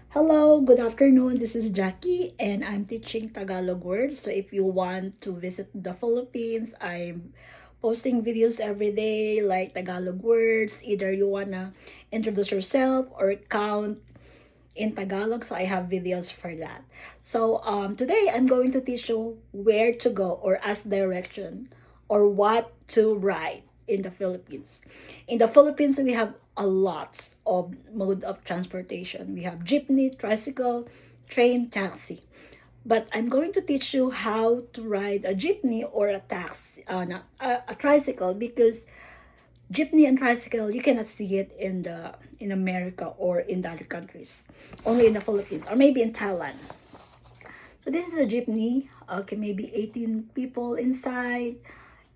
Hello, good afternoon. This is Jackie and I'm teaching Tagalog words. So if you want to visit the Philippines, I'm posting videos every day like Tagalog words. Either you wanna introduce yourself or count in Tagalog. So I have videos for that. So today I'm going to teach you where to go or ask direction or what to ride in the Philippines. In the Philippines, we have a lot of mode of transportation. We have jeepney, tricycle, train, taxi. But I'm going to teach you how to ride a jeepney or a taxi, a tricycle, because jeepney and tricycle you cannot see it in America or in the other countries, only in the Philippines or maybe in Thailand. So this is a jeepney. Okay, maybe 18 people inside,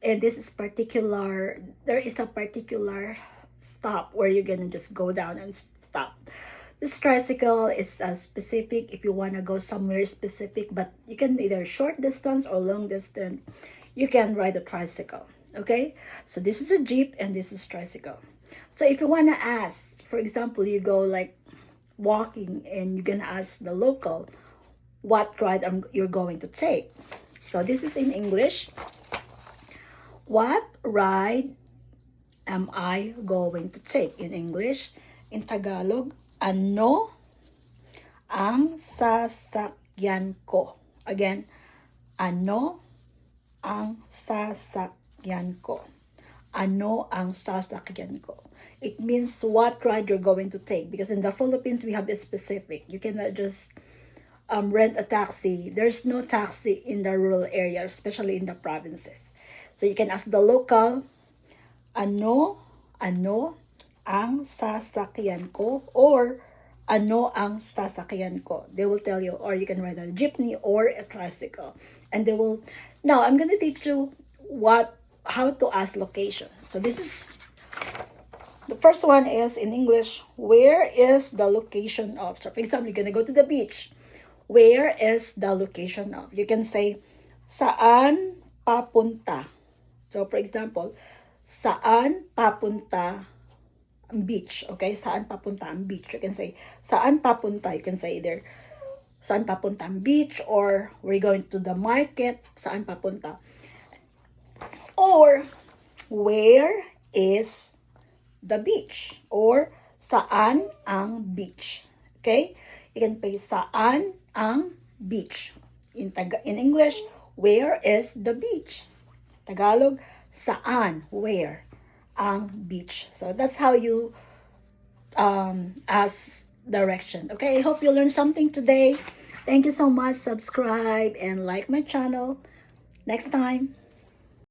and this is particular. There is a particular stop where you're gonna just go down and stop. This tricycle is specific if you want to go somewhere specific, but you can either short distance or long distance. You can ride a tricycle. Okay, so this is a jeep and this is tricycle. So if you want to ask, for example, you go like walking and you're gonna ask the local what ride you're going to take. So this is in English. What ride am I going to take? In English. In Tagalog, ano ang sasakyan ko? Again, ano ang sasakyan ko? Ano ang sasakyan ko? It means what ride you're going to take, because in the Philippines we have a specific. You cannot just rent a taxi. There's no taxi in the rural area, especially in the provinces. So you can ask the local, ano ang sasakyan ko, or ano ang sasakyan ko. They will tell you, or you can ride a jeepney or a tricycle. And they will, now I'm going to teach you how to ask location. So this is, the first one is in English, where is the location of? So for example, you're going to go to the beach. Where is the location of? You can say, saan papunta? So for example, saan papunta ang beach? Okay, saan papunta ang beach? You can say, saan papunta? You can say either, saan papunta ang beach, or we're going to the market, saan papunta? Or, where is the beach? Or, saan ang beach? Okay? You can say, saan ang beach? In English, where is the beach? Tagalog, saan, where ang beach. So that's how you ask direction. Okay, I hope you learned something today. Thank you so much. Subscribe and like my channel. Next time.